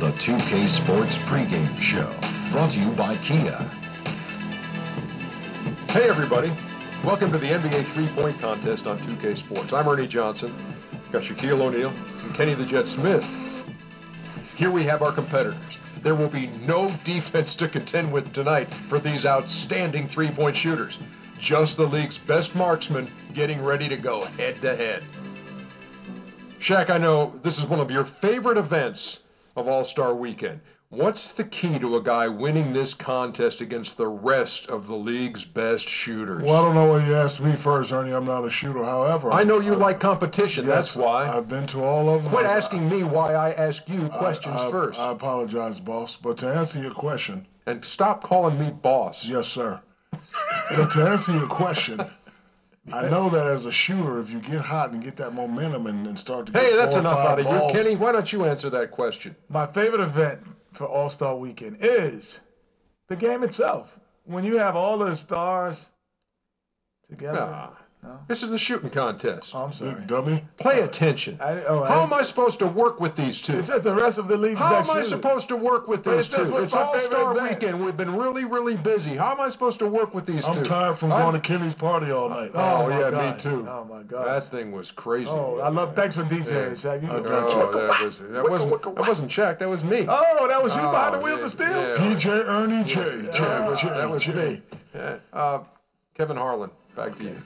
the 2K Sports pregame show, brought to you by Kia. Hey everybody, welcome to the NBA three-point contest on 2K Sports. I'm Ernie Johnson, got Shaquille O'Neal and Kenny the Jet Smith. Here we have our competitors. There will be no defense to contend with tonight for these outstanding three-point shooters. Just the league's best marksmen getting ready to go head-to-head. Shaq, I know this is one of your favorite events of All-Star Weekend. What's the key to a guy winning this contest against the rest of the league's best shooters? Well, I don't know why you asked me first, Ernie. I'm not a shooter. However, I know you like competition. Yes, that's why. I've been to all of them. Quit asking me why I ask you questions first. I apologize, boss. But to answer your question... And stop calling me boss. Yes, sir. But to answer your question... I know that as a shooter, if you get hot and get that momentum and start to get Hey, that's enough out of balls, you. Kenny, why don't you answer that question? My favorite event for All-Star Weekend is the game itself. When you have all the stars together. No? This is the shooting contest. Oh, I'm sorry. Big dummy. Pay attention. How am I supposed to work with these two? It says the rest of the league. How am I supposed to work with these two? It's All-Star Weekend. We've been really, really busy. How am I supposed to work with these two? I'm tired from going to Kenny's party all night. Oh yeah, me too. Oh my God. That thing was crazy. Oh, I love. Thanks for DJing, Shaq. I got you. That wasn't Shaq. That was me. Oh, that was you behind the wheels of steel. Yeah. DJ Ernie J. That was me. Yeah. Kevin Harlan, back to you.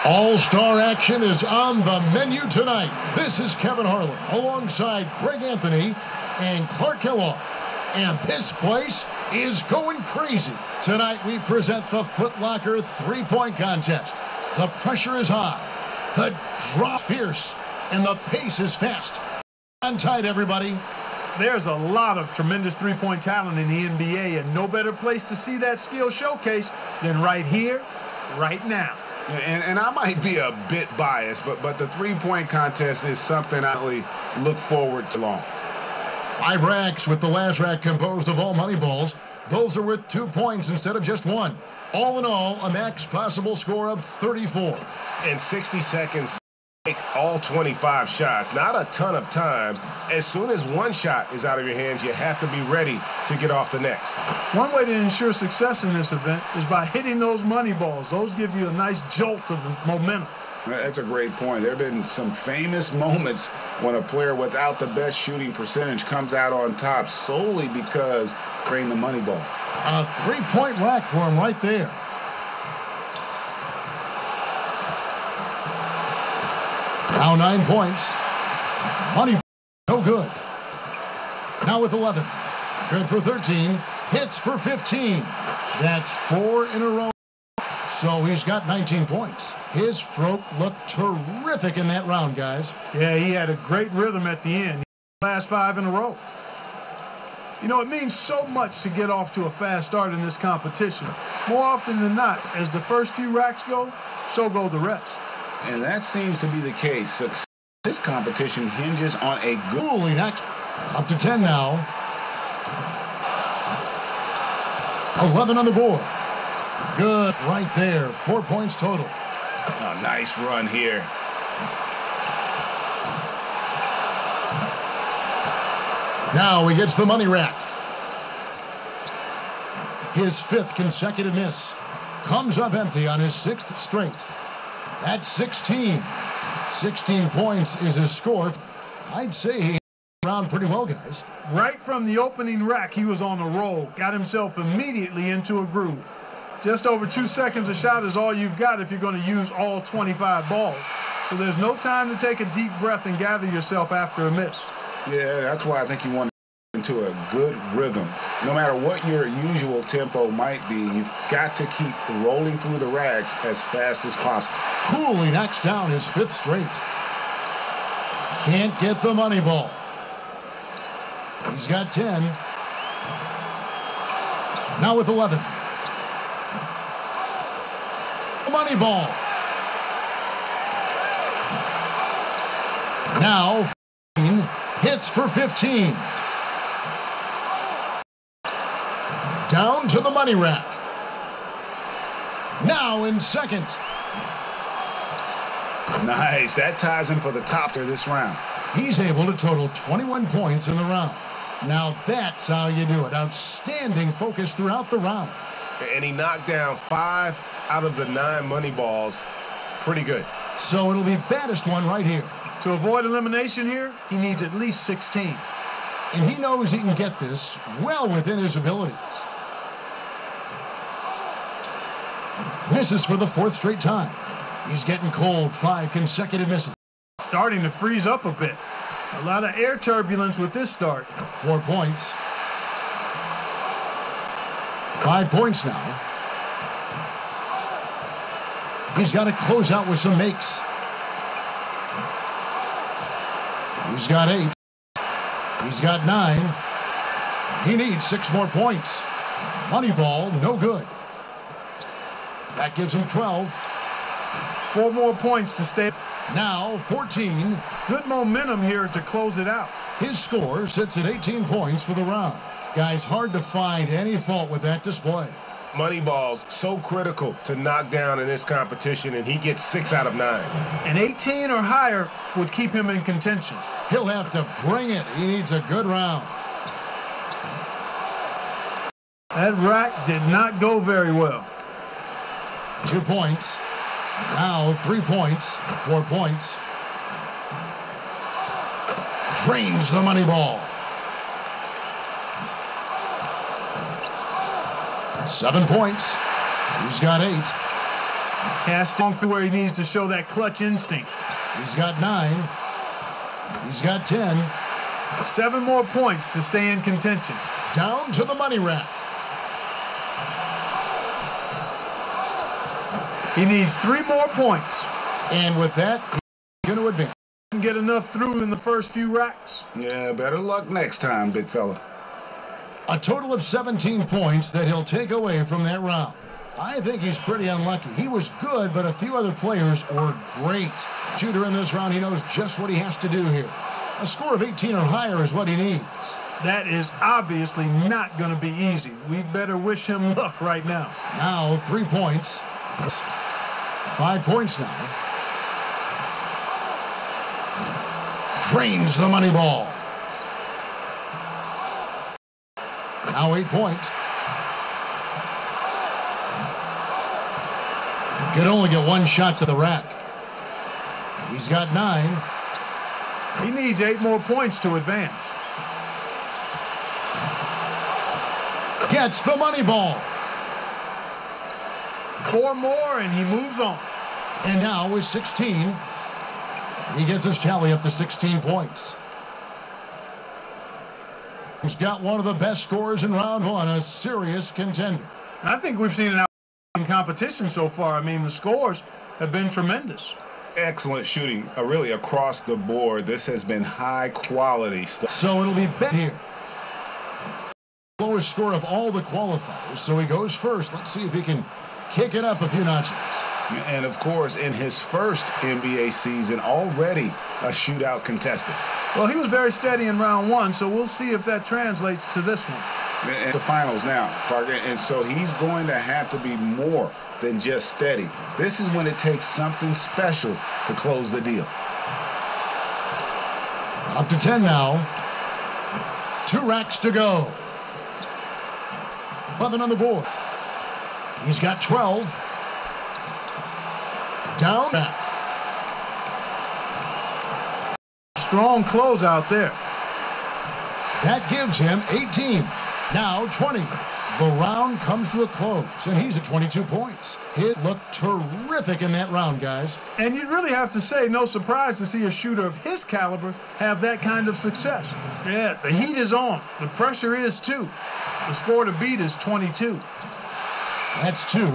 All-Star action is on the menu tonight. This is Kevin Harlan alongside Craig Anthony and Clark Kellogg. And this place is going crazy. Tonight we present the Foot Locker three-point contest. The pressure is high, the drop fierce, and the pace is fast. On tight, everybody. There's a lot of tremendous three-point talent in the NBA, and no better place to see that skill showcase than right here, right now. And I might be a bit biased, but the three-point contest is something I really look forward to long. 5 racks with the last rack composed of all money balls. Those are worth 2 points instead of just 1. All in all, a max possible score of 34. In 60 seconds, take all 25 shots. Not a ton of time. As soon as one shot is out of your hands, you have to be ready to get off the next. One way to ensure success in this event is by hitting those money balls. Those give you a nice jolt of momentum. That's a great point. There have been some famous moments when a player without the best shooting percentage comes out on top solely because creating the money ball. A 3-point rack for him right there. Now 9 points. Money, no good. Now with 11. Good for 13. Hits for 15. That's 4 in a row. So he's got 19 points. His stroke looked terrific in that round, guys. Yeah, he had a great rhythm at the end. Last 5 in a row. You know, it means so much to get off to a fast start in this competition. More often than not, as the first few racks go, so go the rest. And that seems to be the case. Success in this competition hinges on a good... Julian next. Up to 10 now. 11 on the board. Good right there. 4 points total. Oh, nice run here. Now he gets the money rack. His 5th consecutive miss. Comes up empty on his 6th straight. That's 16. 16 points is his score. I'd say he around pretty well, guys. Right from the opening rack, he was on a roll. Got himself immediately into a groove. Just over 2 seconds a shot is all you've got if you're going to use all 25 balls. So there's no time to take a deep breath and gather yourself after a miss. Yeah, that's why I think you want to get into a good rhythm. No matter what your usual tempo might be, you've got to keep rolling through the racks as fast as possible. Coolly knocks down his 5th straight. Can't get the money ball. He's got 10. Now with 11. Money ball. Now hits for 15. Down to the money rack. Now in second. Nice. That ties him for the top of this round. He's able to total 21 points in the round. Now that's how you do it. Outstanding focus throughout the round. And he knocked down 5 out of the 9 money balls. Pretty good. So it'll be baddest one right here. To avoid elimination here, he needs at least 16. And he knows he can get this well within his abilities. Misses for the 4th straight time. He's getting cold. 5 consecutive misses. Starting to freeze up a bit. A lot of air turbulence with this start. 4 points. 5 points now. He's got to close out with some makes. He's got 8. He's got 9. He needs 6 more points. Money ball, no good. That gives him 12. 4 more points to stay. Now 14. Good momentum here to close it out. His score sits at 18 points for the round. Guys, hard to find any fault with that display. Money balls so critical to knock down in this competition, and he gets 6 out of 9. An 18 or higher would keep him in contention. He'll have to bring it. He needs a good round. That rack did not go very well. 2 points. Now 3 points. 4 points. Drains the money ball. 7 points. He's got 8. Casting through where he needs to show that clutch instinct. He's got 9. He's got 10. 7 more points to stay in contention. Down to the money rack. He needs 3 more points. And with that, he's going to advance. Didn't get enough through in the first few racks. Yeah, better luck next time, big fella. A total of 17 points that he'll take away from that round. I think he's pretty unlucky. He was good, but a few other players were great. Shooter in this round, he knows just what he has to do here. A score of 18 or higher is what he needs. That is obviously not going to be easy. We better wish him luck right now. Now 3 points. 5 points now. Drains the money ball. Now 8 points. Could only get 1 shot to the rack. He's got 9. He needs 8 more points to advance. Gets the money ball. 4 more and he moves on. And now with 16, he gets his tally up to 16 points. He's got one of the best scores in round 1, a serious contender. I think we've seen an in competition so far. I mean, the scores have been tremendous. Excellent shooting, really across the board. This has been high quality stuff. So it'll be bet here. Lowest score of all the qualifiers, so he goes first. Let's see if he can kick it up a few notches. And of course, in his first NBA season, already a shootout contestant. Well, he was very steady in round 1, so we'll see if that translates to this one. And the finals now, Parker, and so he's going to have to be more than just steady. This is when it takes something special to close the deal. Up to 10 now. 2 racks to go. 11 on the board. He's got 12. Down back. Strong close out there. That gives him 18. Now 20. The round comes to a close, and he's at 22 points. It looked terrific in that round, guys. And you'd really have to say, no surprise to see a shooter of his caliber have that kind of success. Yeah, the heat is on. The pressure is too. The score to beat is 22. That's 2.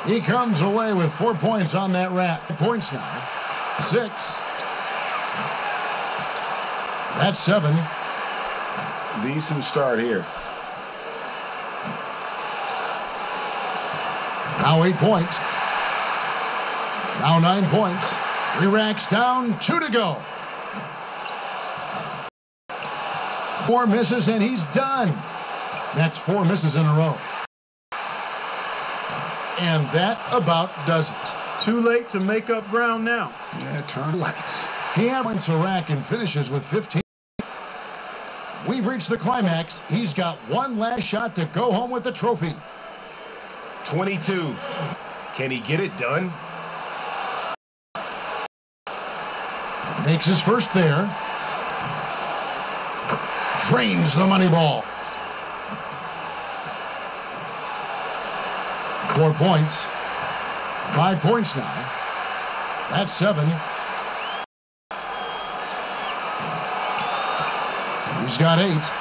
He comes away with 4 points on that rack. Points now. 6. That's 7. Decent start here. Now 8 points. Now 9 points. 3 racks down, 2 to go. 4 misses and he's done. That's 4 misses in a row. And that about does it. Too late to make up ground now. Yeah, turn lights. He points a rack and finishes with 15. We've reached the climax. He's got one last shot to go home with the trophy. 22. Can he get it done? Makes his first there. Drains the money ball. 4 points. 5 points now. That's 7. He's got 8.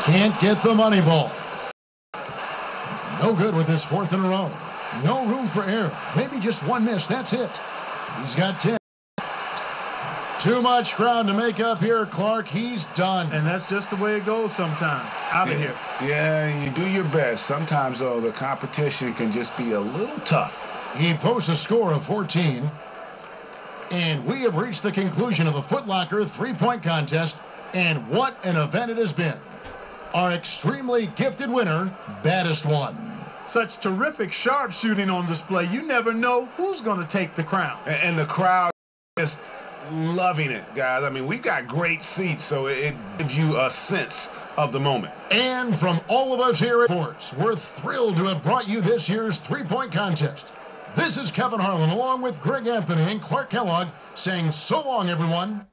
Can't get the money ball. No good with his 4th in a row. No room for error. Maybe just one miss. That's it. He's got 10. Too much ground to make up here, Clark. He's done. And that's just the way it goes sometimes. Out of here. Yeah, you do your best. Sometimes, though, the competition can just be a little tough. He posts a score of 14. And we have reached the conclusion of the Foot Locker three-point contest. And what an event it has been. Our extremely gifted winner, baddest one. Such terrific sharpshooting on display. You never know who's going to take the crown. And the crowd is loving it, guys. I mean, we've got great seats, so it gives you a sense of the moment. And from all of us here at Sports, we're thrilled to have brought you this year's three-point contest. This is Kevin Harlan, along with Greg Anthony and Clark Kellogg, saying so long, everyone.